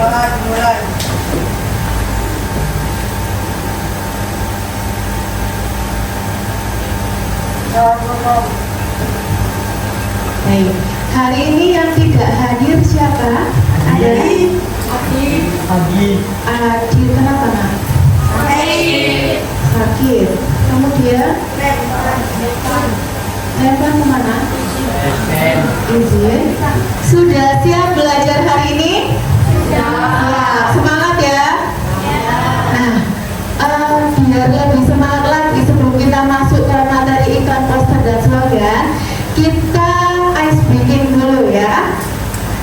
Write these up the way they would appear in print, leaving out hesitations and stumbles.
Mulai. Baik, hari ini yang tidak hadir siapa? Ada Adi, kenapa nak? Sakit. Kemudian Evan kemana? Izin. Sudah siap belajar hari ini? Ya, semangat ya. Nah, biar lebih semangat lagi sebelum kita masuk ke materi iklan, poster dan slogan, kita ice breaking dulu ya.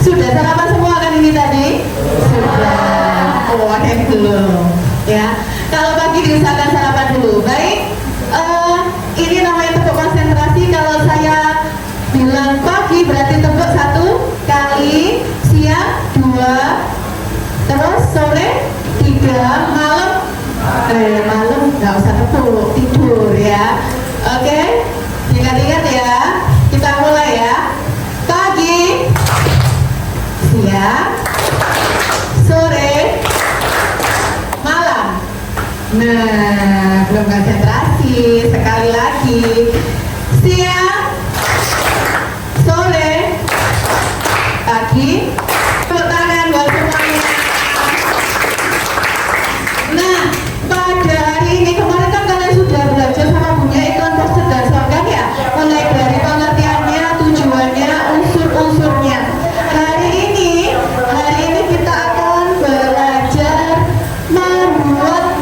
Sudah sarapan semua kan ini tadi? Sudah. Oh, ada yang belum ya. Kalau pagi diusahakan sarapan dulu. Baik. Ini namanya tepuk konsentrasi. Kalau saya bilang pagi berarti tepuk 1 kali, siang 2, terus sore 3, malam nggak usah tepuk, tidur ya. Oke, ingat-ingat ya. Kita mulai ya. Pagi, siang, sore, malam. Nah, belum konsentrasi. Sekali lagi, siang, sore, pagi. Tepuk tangan buat semuanya. Nah, pada hari ini, kemarin kan kalian sudah belajar sama punya iklan, poster dan slogan ya, mulai dari pengertiannya, tujuannya, unsur-unsurnya. Hari ini kita akan belajar membuat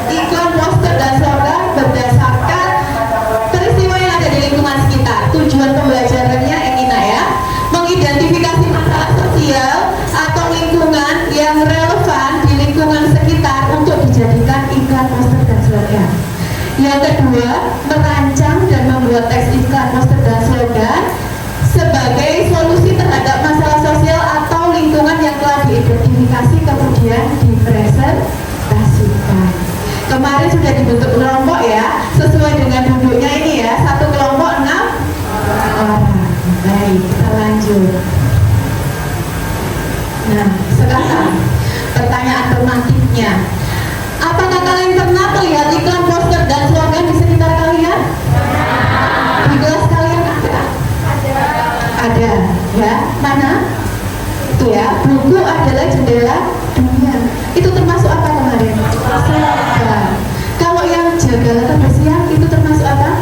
iklan, poster dan slogan berdasarkan peristiwa yang ada di lingkungan sekitar. Tujuan pembelajarannya Ina ya, mengidentifikasi masalah sosial atau lingkungan yang relevan di lingkungan sekitar untuk dijadikan iklan, poster dan slogan. Yang kedua, merancang dan membuat teks iklan, poster dan slogan sebagai solusi terhadap masalah sosial atau lingkungan yang telah diidentifikasi kemudian dipresentasikan. Kemarin sudah dibentuk kelompok ya, sesuai dengan duduknya ini ya, satu kelompok 6 orang. Baik, kita lanjut. Nah, sekarang pertanyaan alternatifnya, apakah kalian pernah melihat iklan, poster dan slogan di sekitar kalian? Di kelas kalian ada? Ada ya, mana? Itu ya, buku adalah jendela dunia. Itu termasuk apa kemarin? Slogan. Kalau yang jaga kebersihan itu termasuk apa?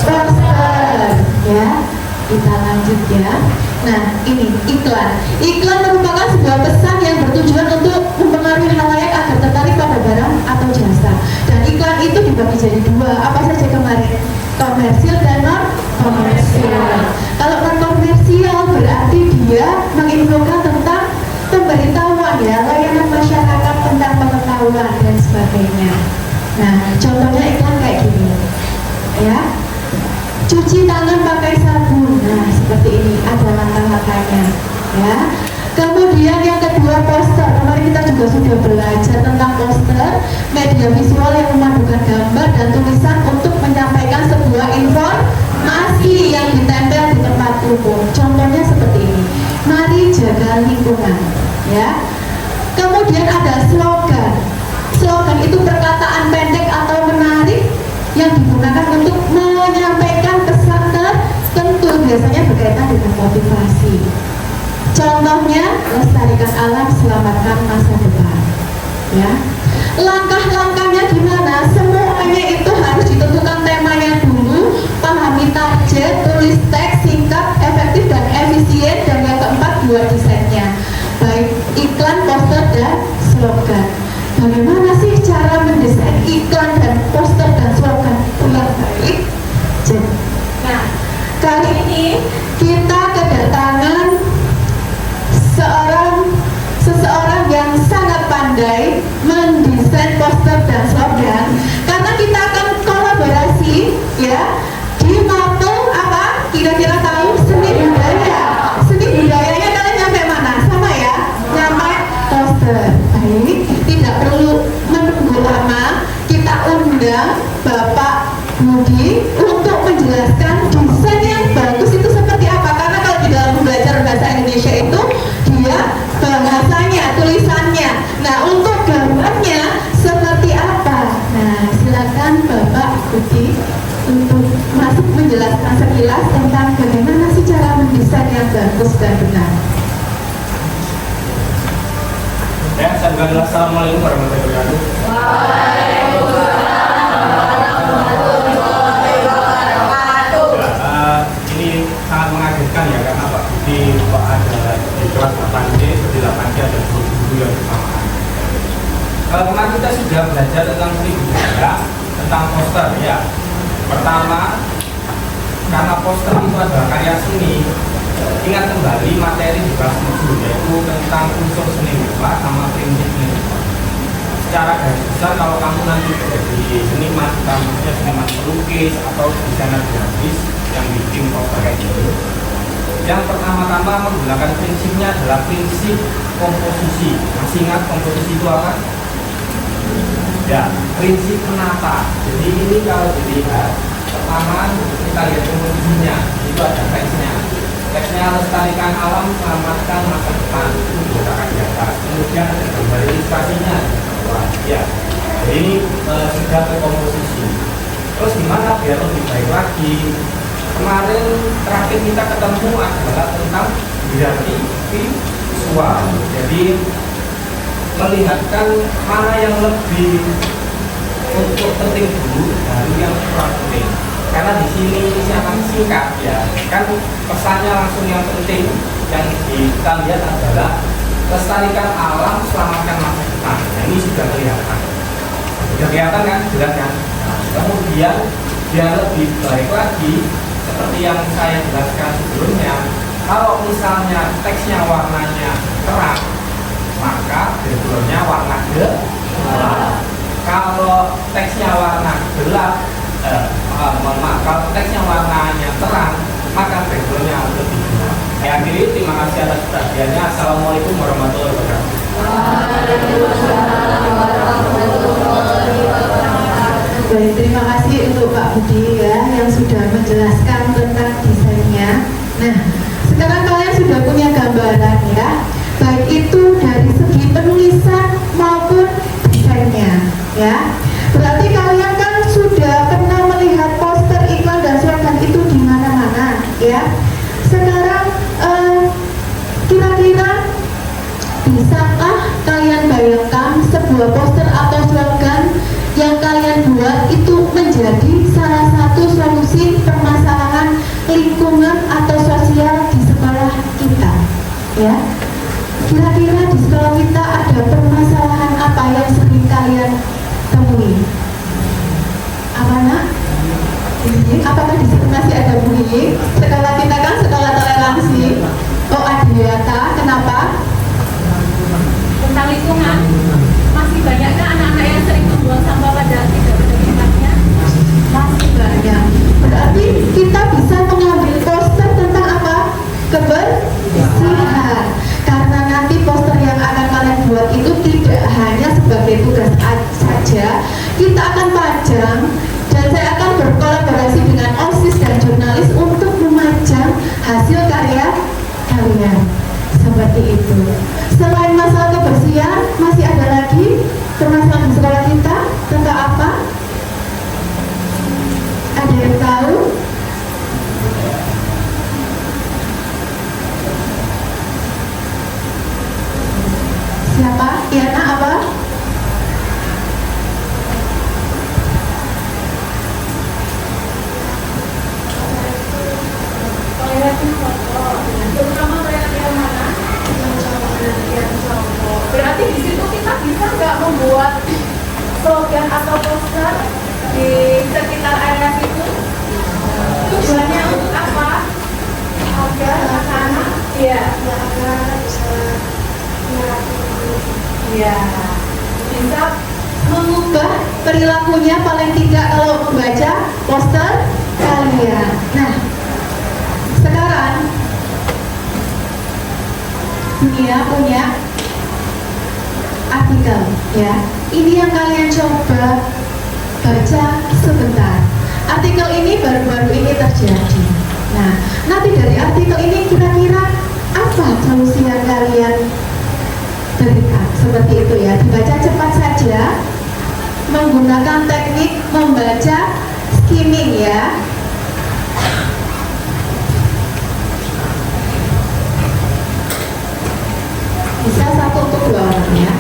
Poster ya. Kita lanjut ya. Nah, ini iklan. Iklan merupakan sebuah pesan yang bertujuan untuk mempengaruhi halayak agar tertarik pada barang atau jasa. Dan iklan itu dibagi jadi dua. Apa saja kemarin? Komersial dan non komersial. Kalau non komersial berarti dia menginfokan tentang pemberitahuan ya, layanan masyarakat tentang pengetahuan dan sebagainya. Nah, contohnya iklan kayak gini ya. Cuci tangan pakai sabun. Nah, seperti ini ada langkah-langkahnya ya. Kemudian yang kedua, poster. Kemarin kita juga sudah belajar tentang poster, media visual yang memadukan gambar dan tulisan untuk menyampaikan sebuah informasi yang ditempel di tempat umum. Contohnya seperti ini. Mari jaga lingkungan ya. Kemudian ada slogan. Slogan itu perkataan pendek atau menarik yang digunakan untuk menyampaikan pesan tertentu, biasanya berkaitan dengan motivasi. Contohnya, lestarikan alam, selamatkan masa depan ya. Langkah-langkahnya gimana? Semuanya itu harus ditentukan temanya dulu, pahami target, tulis teks singkat, efektif dan efisien, dan yang keempat buat desainnya, baik iklan, poster dan slogan. Bagaimana sih cara mendesain iklan dan poster dan slogan yang baik? Nah, kali ini kita kedatangan seseorang yang sangat pandai mendesain poster dan slogan, karena kita akan kolaborasi ya di Mapel apa? Kira-kira tahu? Seni budaya. Seni budayanya kalian nyampe mana? Sama ya? Nyampe poster. Baik, tidak perlu menunggu lama. Kita undang Bapak Budi untuk menjelaskan desain yang bagus itu seperti apa. Karena kalau di dalam belajar bahasa Indonesia itu dia bahasanya, tulisannya. Nah, untuk gambarnya seperti apa? Nah, silakan Bapak Budi untuk masuk menjelaskan sekilas tentang bagaimana sih cara mendesain yang bagus dan benar. Ya, saya bukan assalamualaikum warahmatullahi wabarakatuh. Ini sangat mengagetkan ya, karena Pak Budi ada di kelas 8C, seperti 8C ada guru yang bersamaan. Kemarin kita sudah belajar tentang seni budaya, tentang poster ya. Pertama, karena poster itu adalah karya seni, ingat kembali materi di kelas 7, yaitu tentang unsur seni rupa sama prinsip seni rupa. Secara garis besar, kalau kamu nanti jadi seniman, maksudnya seniman pelukis atau desainer grafis yang bikin poster kayak gitu, yang pertama-tama menggunakan prinsipnya adalah prinsip komposisi. Masih ingat komposisi itu apa? Ya, prinsip menata. Jadi ini kalau dilihat, pertama kita lihat komposisinya, itu ada teksnya. Teksnya lestarikan alam, selamatkan masa depan, itu menggunakan di atas. Kemudian ada gambar ilustrasinya. Wah, ya. Jadi ini sudah ke komposisi. Terus gimana biar lebih baik lagi? Kemarin terakhir kita ketemu adalah tentang grafik visual. Jadi melihatkan mana yang lebih untuk penting dulu dari yang kurang penting. Karena di sini sangat singkat ya, kan pesannya langsung yang penting yang kita lihat adalah lestarikan alam, selamatkan masa depan. Nah, ini sudah kelihatan. Sudah kelihatan kan? Jelas kan? Nah, kemudian biar lebih baik lagi, seperti yang saya jelaskan sebelumnya, kalau misalnya teksnya warnanya terang, maka backgroundnya warna gelap. Kalau teksnya warna gelap, kalau teksnya warnanya terang, maka backgroundnya lebih gelap. Saya akhiri, terima kasih atas perhatiannya. Assalamualaikum warahmatullahi wabarakatuh. Baik, terima kasih untuk Pak Budi ya yang sudah menjelaskan tentang desainnya. Nah, sekarang kalian sudah punya gambaran ya, baik itu dari segi penulisan maupun desainnya ya. Berarti kalian kan sudah pernah melihat poster, iklan dan slogan itu di mana-mana ya. Sekarang kira-kira bisakah kalian bayangkan sebuah poster atau slogan yang kalian buat itu menjadi salah satu solusi permasalahan lingkungan atau sosial di sekolah kita ya? Kira-kira di sekolah kita ada permasalahan apa yang sering kalian temui? Apa nak? Apakah di situ masih ada bullying? Sekolah kita kan sekolah toleransi. Oh, Adiata, kenapa? Tentang lingkungan, masih banyaknya anak-anak yang sering membuang sampah pada tidak pada tempatnya. Masih banyak. Berarti kita bisa mengambil poster tentang apa? Kebersihan. Karena nanti poster yang akan kalian buat itu tidak hanya sebagai tugas saja, kita akan pajang dan saya akan berkolaborasi dengan OSIS dan jurnalis untuk memajang hasil karya kalian. Seperti itu. Selain masalah kebersihan, masih ada lagi permasalahan di sekolah kita tentang apa? Ada yang tahu? Siapa? Yana apa? Toleransi contoh, terutama toleransi yang mana? Yang contoh. Berarti di situ kita bisa nggak membuat slogan atau poster di sekitar area situ? Tujuannya untuk apa? Agar anak-anak, ya, agar bisa ya, Bisa mengubah perilakunya paling tidak kalau membaca poster kalian. Nah, sekarang dunia punya artikel ya. Ini yang kalian coba baca sebentar. Artikel ini baru-baru ini terjadi. Nah, nanti dari artikel ini kira-kira apa solusi yang kalian berikan. Seperti itu ya, dibaca cepat saja menggunakan teknik membaca skimming ya. Bisa 1 untuk 2 orang ya.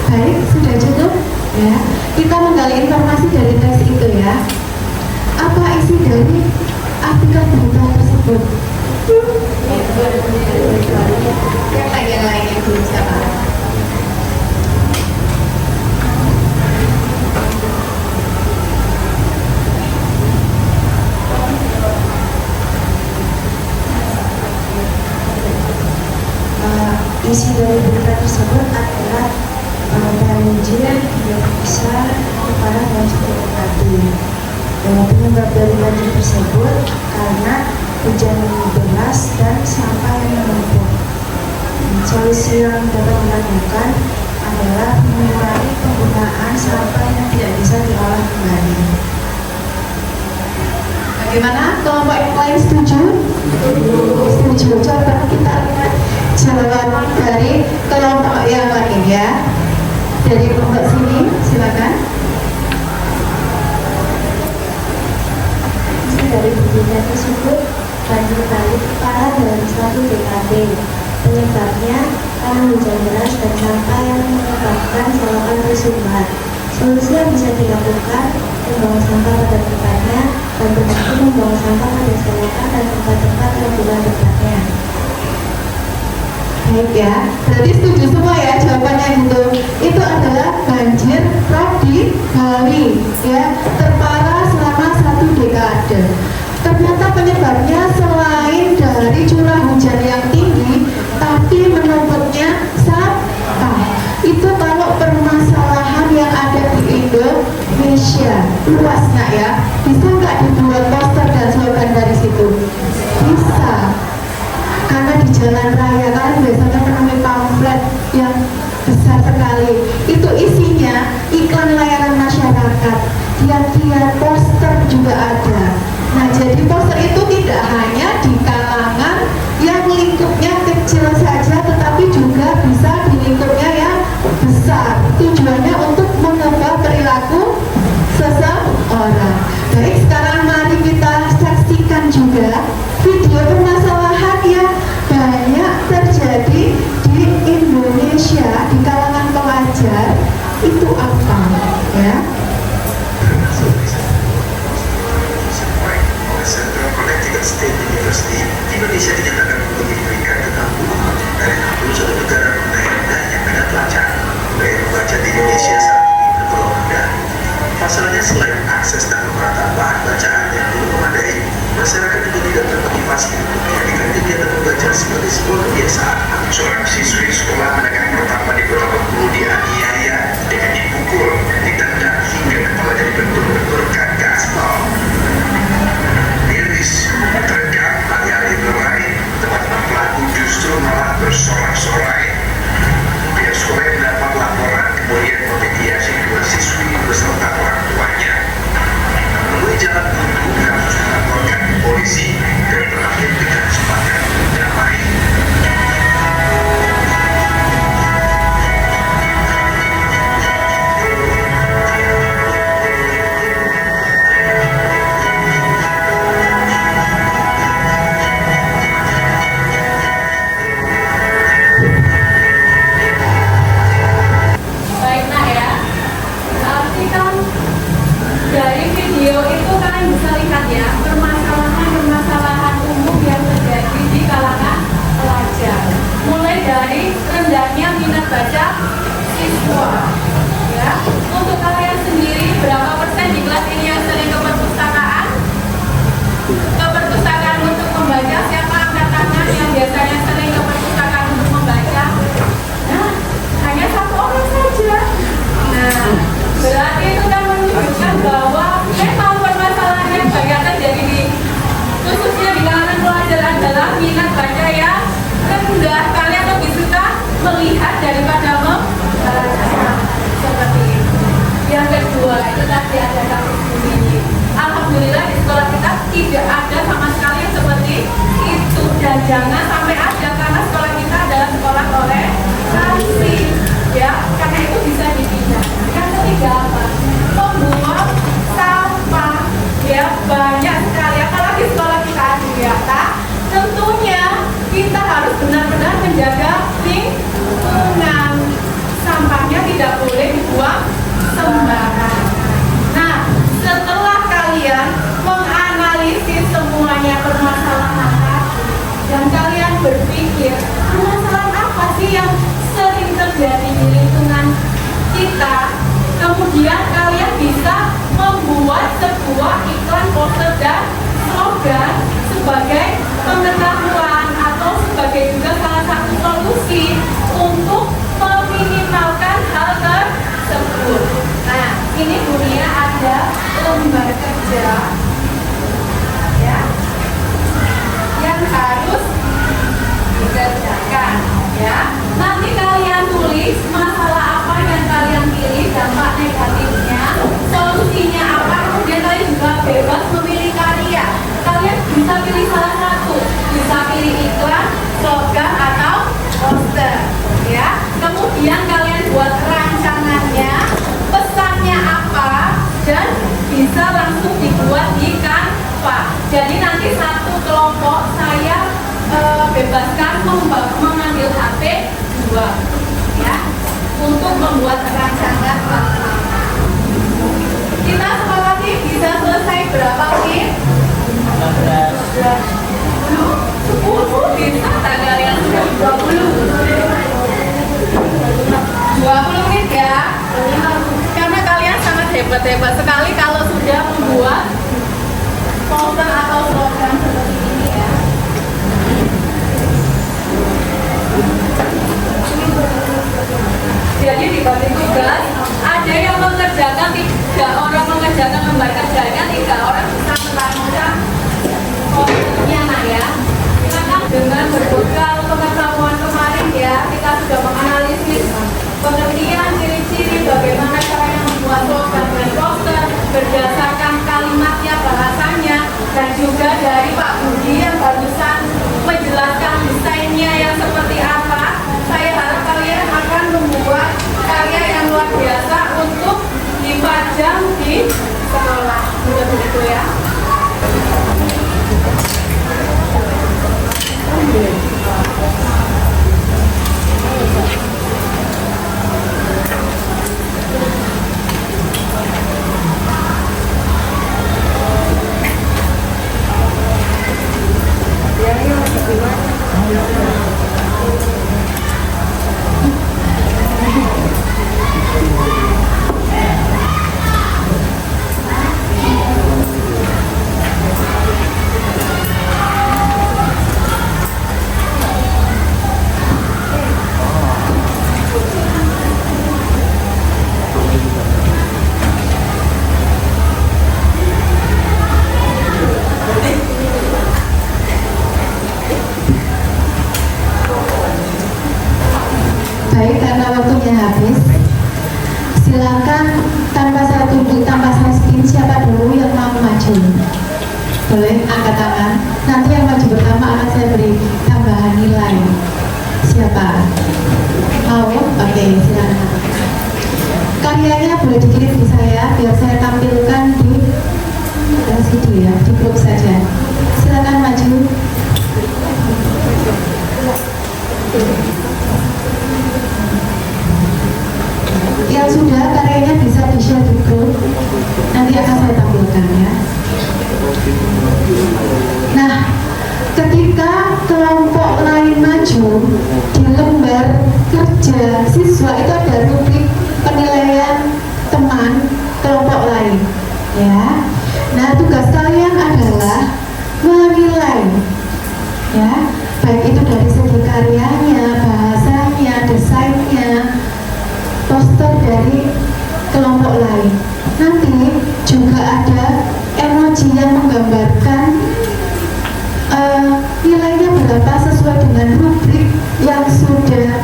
Baik, sudah cukup ya. Kita menggali informasi dari teks itu ya. Apa isi dari artikel berita tersebut? Yang lainnya belum siapa? Isi dari berita tersebut adalah banjir yang besar parah dan cukup tadi. Penyebab dari banjir tersebut karena hujan deras dan sampah yang menumpuk. Solusi yang dapat dilakukan adalah mengurangi penggunaan sampah yang tidak bisa diolah kembali. Bagaimana? Kelompok yang lain setuju? Setuju. Coba kita lihat jawaban dari kelompok yang lain ya. Dari kelompok sini, silakan. Isi dari berita tersebut banjir Bali parah dalam 1 dekade. Penyebabnya karena hujan deras dan sampah yang menyebabkan selokan tersumbat. Solusi yang bisa dilakukan membuang sampah pada tempatnya dan berhenti membuang sampah pada selokan dan tempat-tempat yang bukan tempatnya. Baik ya, berarti setuju semua ya jawabannya itu. Itu adalah banjir rob di Bali ya, terparah selama 1 dekade. Ternyata penyebabnya selain dari curah hujan yang tinggi, tapi menumpuknya sampah. Itu kalau permasalahan yang ada di Indonesia luas nak ya. Bisa nggak dibuat poster dan slogan dari situ? Bisa. Karena di jalan raya kalian biasanya menemui pamflet yang besar sekali. Itu isinya iklan layanan masyarakat. Tiap-tiap poster juga ada. Nah, jadi poster itu tidak hanya di kalangan yang lingkupnya kecil saja, tetapi juga bisa di lingkupnya yang besar. Tujuannya untuk mengubah perilaku seseorang. Baik, sekarang mari kita saksikan juga video permasalahan yang banyak terjadi di Indonesia di kalangan pelajar. Itu apa ya? Central Connecticut State University, Indonesia dinyatakan memiliki peringkat ke-60 dari 61 negara berdaya yang minat pelajar. Gaya membaca di Indonesia saat ini tergolong rendah. Pasalnya, selain akses dan pemerataan bahan bacaan yang belum memadai, masyarakat juga tidak termotivasi untuk menjadikan kegiatan membaca sebagai sebuah kebiasaan. Seorang siswi sekolah menengah pertama di Kota Bengkulu dianiaya dengan dipukul, ditendang hingga kepalanya dibentur-bentur kaca aspal. Miris, terekam alih-alih bermain, teman-teman pelaku justru malah bersorak-sorai. Pihak sekolah yang mendapat laporan kemudian memediasi 2 siswi beserta orang tuanya. Melalui jalan buntu, kasus dilaporkan ke polisi dan berakhir dengan sepakat damai. melihat daripada membaca seperti itu. Yang kedua itu tadi ada kasus bunyi. Alhamdulillah di sekolah kita tidak ada sama sekali yang seperti itu, dan jangan sampai ada, karena sekolah kita adalah sekolah toleransi ya, karena itu bisa dipindahkan. Yang ketiga apa? Membuang sampah ya, banyak sekali, apalagi sekolah kita Adiwiyata. Tentunya kita harus benar-benar menjaga lingkungan, sampahnya tidak boleh dibuang sembarangan. Nah, setelah kalian menganalisis semuanya permasalahan tadi dan kalian berpikir permasalahan apa sih yang sering terjadi di lingkungan kita, kemudian kalian bisa membuat sebuah iklan, poster, dan slogan sebagai pengetahuan atau sebagai juga salah satu solusi untuk meminimalkan hal tersebut. Nah, ini Bunia ada lembar kerja ya yang harus dikerjakan ya. Nanti kalian tulis masalah apa yang kalian pilih, dampak negatifnya, solusinya apa, kemudian kalian juga bebas memilih karya. Kalian bisa pilih salah satu, bisa pilih iklan, slogan, atau poster ya. Kemudian kalian buat rancangannya, pesannya apa, dan bisa langsung dibuat di Canva. Jadi nanti satu kelompok saya bebaskan mengambil HP 2 ya, untuk membuat rancangan. Kita sepakati bisa selesai berapa menit? 10 bisa, tanggal yang 20 menit ya, karena kalian sangat hebat sekali kalau sudah membuat poster atau slogan seperti ini ya. Jadi dibagi tugas, ada yang mengerjakan 3 orang mengerjakan lembar kerjanya, 3 orang bisa merancang posternya. Nah ya, karena dengan berbekal pengetahuan kemarin ya, kita sudah menganalisis pengertian, ciri-ciri, bagaimana caranya membuat slogan dan poster berdasarkan kalimatnya, bahasanya, dan juga dari Pak Budi yang barusan menjelaskan desainnya yang seperti apa. Saya harap kalian akan membuat karya yang luar biasa untuk dipajang di sekolah. Begitu ya. Baik, karena waktunya habis, silakan tanpa saya tunjuk, tanpa saya spin, siapa dulu yang mau maju? Boleh angkat tangan. Nanti yang maju pertama akan saya beri tambahan nilai. Siapa? Mau? Oke, silakan. Karyanya boleh dikirim ke saya biar saya tampilkan di LCD ya, di grup saja. Silakan maju. Yang sudah karyanya bisa di-share di grup, nanti akan saya tampilkan ya. Nah, ketika kelompok lain maju di lembar kerja siswa itu ada rubrik penilaian teman kelompok lain ya. Nah, tugas kalian adalah menilai ya, baik itu dari segi karyanya, bahasanya, desainnya, poster dari kelompok lain. Nanti juga ada emoji yang menggambarkan nilainya berapa sesuai dengan rubrik yang sudah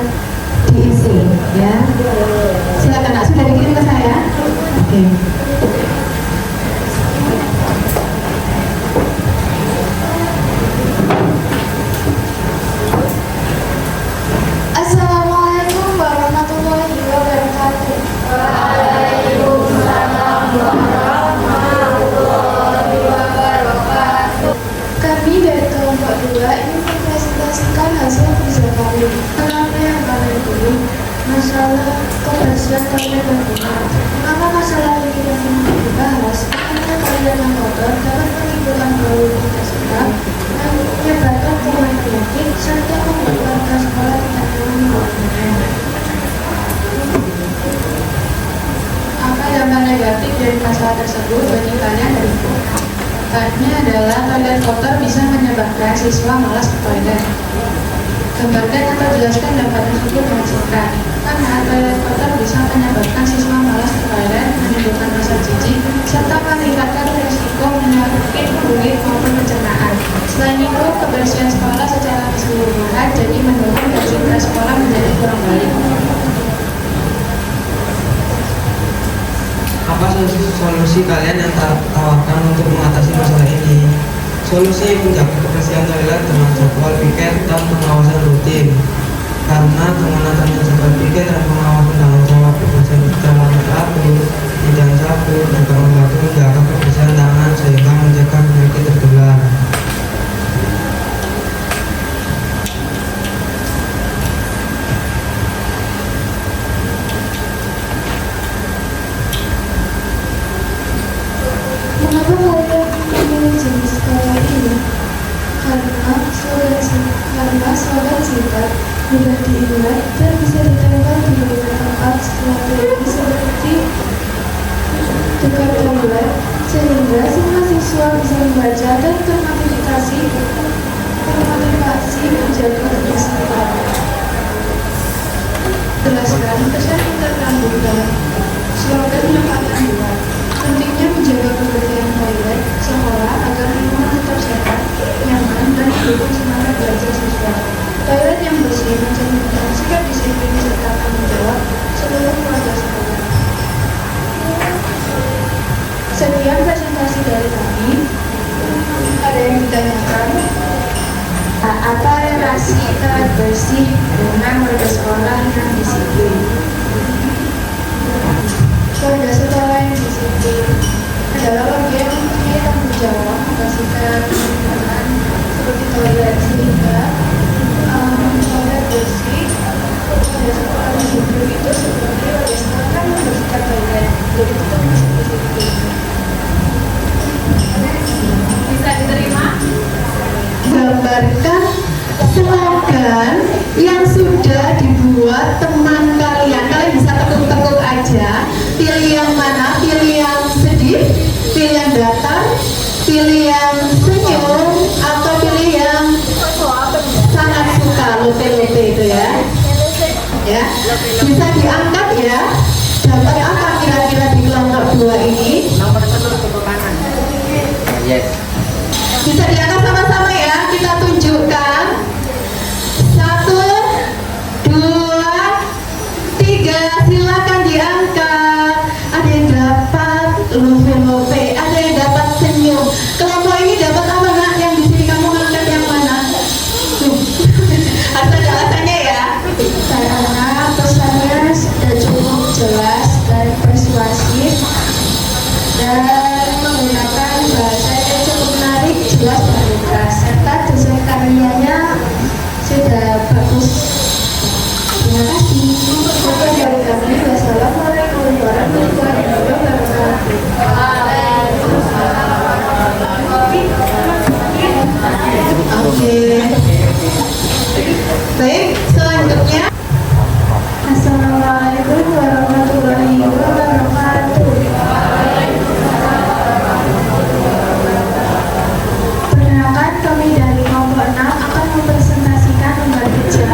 Kenapa yang paling dulu? Masalah kebersihan toilet dan rumah. Mengapa masalah ini tidak pernah dibahas? Karena toilet yang kotor dapat menimbulkan bau yang tidak sedap dan menyebabkan kuman penyakit serta membuat warga sekolah tidak nyaman menggunakannya. Apa dampak negatif dari masalah tersebut bagi kalian dan ibu? Dampaknya adalah toilet kotor bisa menyebabkan siswa malas ke toilet. Gambarkan atau jelaskan dampak tersebut dengan singkat. Karena toilet kotor bisa menyebabkan siswa malas ke toilet, menimbulkan rasa jijik, serta meningkatkan risiko penyakit kulit maupun pencernaan. Selain itu, kebersihan sekolah secara keseluruhan jadi menurun dan citra sekolah menjadi kurang baik. Apa solusi kalian yang tawarkan untuk mengatasi masalah ini? Solusi menjaga kebersihan toilet dengan jadwal piket dan pengawasan rutin. Karena dengan adanya jadwal piket dan pengawasan tanggung jawab kebersihan utama teratur, tidak sabun juga membantu menjaga kebersihan tangan sehingga mencegah penyakit tertular. Mengapa kalian memilih jenis sekolah ini? Karena slogan singkat, mudah diingat dan bisa ditempel di beberapa tempat strategis seperti dekat toilet, sehingga semua siswa bisa membaca dan termotivasi menjaga kebersihan. Jelaskan pesan yang terkandung dalam slogan yang kalian buat. Pentingnya menjaga kebersihan toilet sekolah agar lingkungan tetap sehat, nyaman, dan mendukung semangat belajar siswa. Toilet yang bersih mencerminkan sikap disiplin serta tanggung jawab seluruh keluarga sekolah. Sekian presentasi dari kami. Ada yang ditanyakan? Apa relasi toilet bersih dengan warga sekolah yang disiplin? Warga sekolah yang disiplin adalah warga yang mempunyai tanggung jawab membersihkan lingkungan seperti toilet, sehingga toilet bersih. Warga sekolah disiplin itu seperti warga sekolah kan membersihkan toilet, jadi itu masuk disiplin. Bisa diterima? Gambarkan slogan yang sudah dibuat teman kalian. Kalian bisa tekuk-tekuk aja. Pilih yang mana? Pilih yang sedih, pilih yang datar, pilih yang senyum, atau pilih yang sangat suka lope-lope itu ya. Ya, bisa diangkat ya. Dapat apa kira-kira di kelompok 2 ini? Yes. Bisa diangkat sama-sama ya. Kita tunjukkan. 1, 2, 3. Silakan diangkat. Ada yang dapat lope-lope, ada yang dapat senyum. Kelompok ini dapat apa nak? Yang di sini kamu angkat yang mana? Harus ada alasannya ya. Karena pesannya sudah cukup jelas dan persuasif dan menggunakan bahasa yang cukup menarik, jelas dan ringkas, serta desain karyanya sudah bagus. Terima kasih. Sekian dari kami. Wassalamualaikum warahmatullahi wabarakatuh. Oke. Baik, selanjutnya. Assalamualaikum warahmatullahi wabarakatuh. Perkenalkan, kami dari kelompok 6 akan mempresentasikan lembar kerja.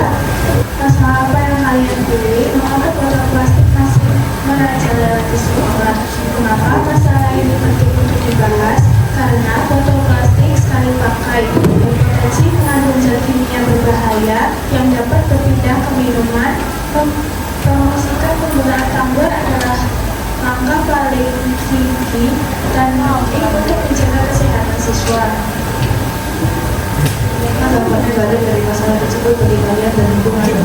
Masalah apa yang kalian pilih? Mengapa botol plastik masih merajalela di sekolah? Mengapa masalah ini penting untuk dibahas? Karena botol plastik sekali pakai berpotensi mengandung zat kimia berbahaya yang dapat berpindah ke minuman. Promosikan penggunaan tumbler adalah langkah paling tinggi dan penting untuk menjaga kesehatan siswa. Dampak negatif dari masalah tersebut bagi kalian dan lingkungan.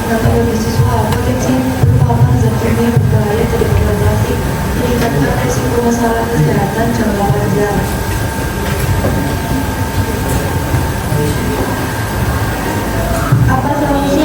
Dampak bagi siswa, potensi berupa zat kimia berbahaya dari botol plastik, meningkatkan risiko masalah kesehatan jangka panjang. Apa solusi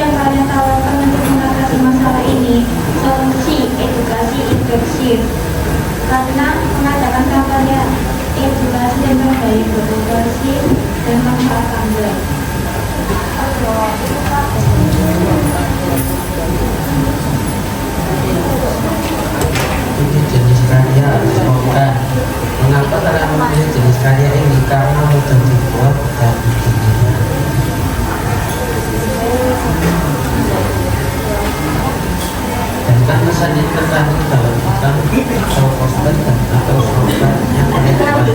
pesan yang terkandung dalam iklan atau poster dan atau slogan yang menyebarkan.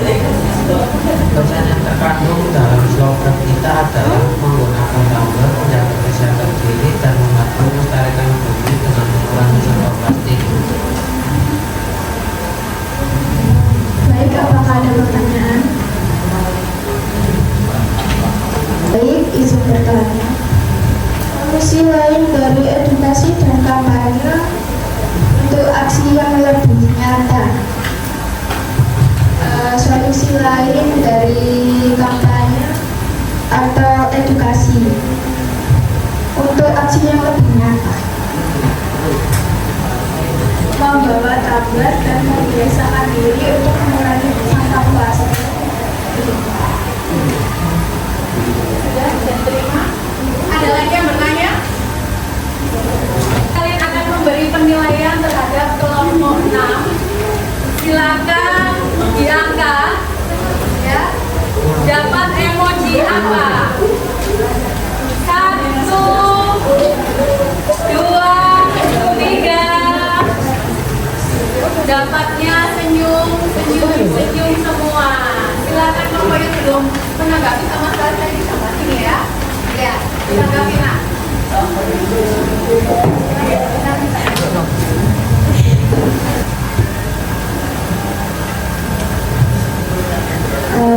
Pesan yang terkandung dalam slogan kita adalah menggunakan gambar, menjaga kesehatan diri, dan membantu melestarikan bumi dengan mengurangi sampah plastik. Baik, apakah ada pertanyaan? Baik, izin bertanya. Solusi lain dari edukasi dan kampanye untuk aksi yang lebih nyata. Solusi lain dari kampanye atau edukasi untuk aksi yang lebih nyata. Membawa tablet dan membiasakan diri untuk mengurangi sampah plastik. Sudah terima. Ada lagi yang bertanya? Kalian akan memberi penilaian terhadap kelompok 6. Silakan diangkat. Ya. Dapat emoji apa? 1, 2, 3. Dapatnya senyum semua. Silakan kelompok yang belum menanggapi sama sekali saya ditanggapi ya. Ya, ditanggapi nak.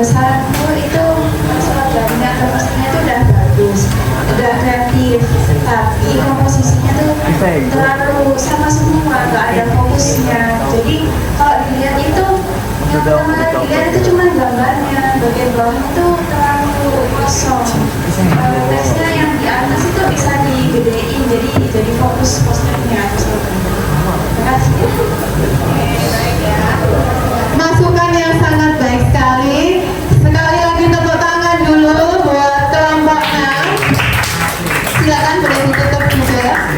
Saranku itu slogannya atau posternya itu udah bagus, udah kreatif, tapi komposisinya tuh terlalu sama semua, nggak ada fokusnya. Jadi kalau dilihat itu dilihat itu cuma gambarnya, bagian bawah itu terlalu kosong. Teksnya yang di atas itu bisa digedein, jadi fokus posternya atau slogannya. Terima kasih. Oke, baik ya. Masukan yang sangat baik sekali. Sekali lagi tepuk tangan dulu buat kelompok 6. Silakan boleh ditutup juga.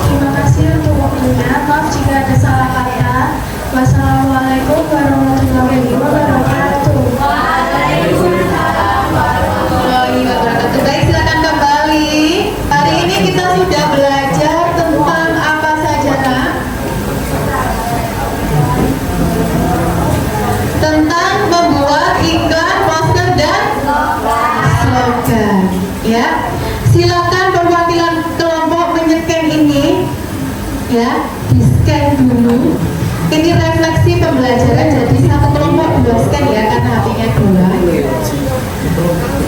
Terima kasih untuk waktunya. Maaf jika ada salah kata. Wassalamualaikum warahmatullahi wabarakatuh. Waalaikumsalam warahmatullahi wabarakatuh. Baik, silakan kembali. Hari ini kita sudah belajar tentang apa saja, Nak? Tentang membuat iklan, poster, dan slogan. Ya, silakan perwakilan kelompok menyekan ini, ya, di scan dulu. Ini refleksi pembelajaran, jadi satu kelompok 2 scan ya, karena HP-nya 2.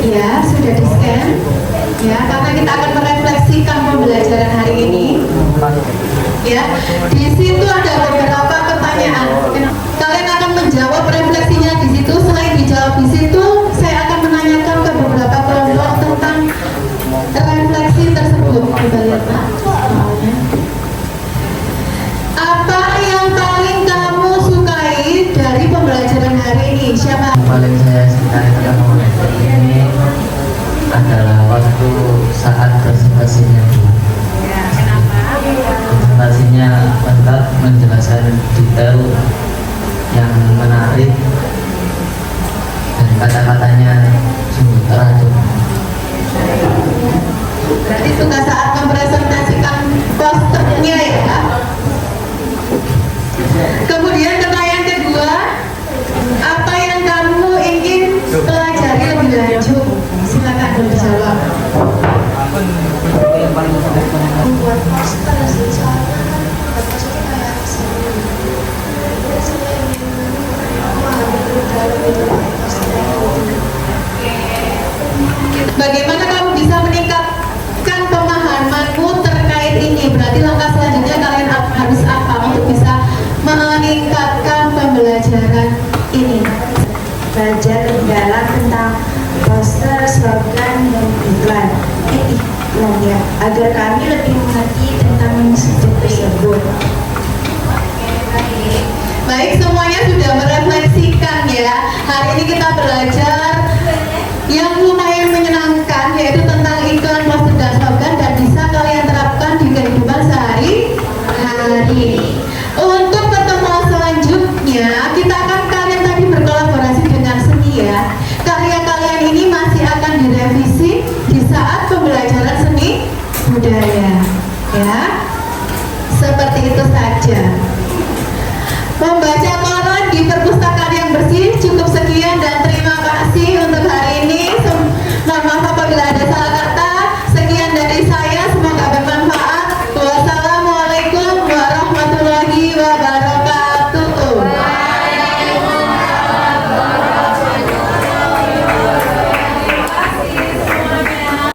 Ya, sudah di scan. Ya, karena kita akan merefleksikan pembelajaran hari ini. Ya, di situ ada beberapa pertanyaan. Kalian akan menjawab refleksinya di situ. Selain dijawab di situ, saya akan menanyakan ke beberapa kelompok tentang refleksi tersebut. Coba lihat, Pak. Apa yang paling kamu sukai dari pembelajaran hari ini? Siapa? Paling saya sukai dalam mengajar ini adalah waktu saat presentasinya. Ya, kenapa? Presentasinya lengkap, menjelaskan detail yang menarik dan kata-katanya sungguh teracun. Berarti suka saat mempresentasikan posternya ya. Kemudian pertanyaan kedua, apa yang kamu ingin pelajari lebih lanjut? Silakan dijawab. Membuat poster sih, soalnya kan buat poster kayak seni. Saya ingin memahami lebih dalam itu poster itu. Bagaimana kamu bisa meningkatkan pemahamanmu terkait ini? Berarti langkah selanjutnya kalian harus apa untuk bisa meningkatkan pembelajaran ini? Belajar lebih dalam tentang poster, slogan, dan iklan. Iklan ya, agar kami lebih mengerti tentang subjek tersebut. Baik, semuanya sudah merefleksikan ya. Hari ini kita belajar yang lumayan menyenangkan, yaitu tentang iklan, poster, dan slogan, dan bisa kalian terapkan di kehidupan sehari-hari. Untuk pertemuan selanjutnya, kita akan kalian tadi berkolaborasi dengan seni ya. Karya kalian ini masih akan direvisi di saat pembelajaran seni budaya. membantu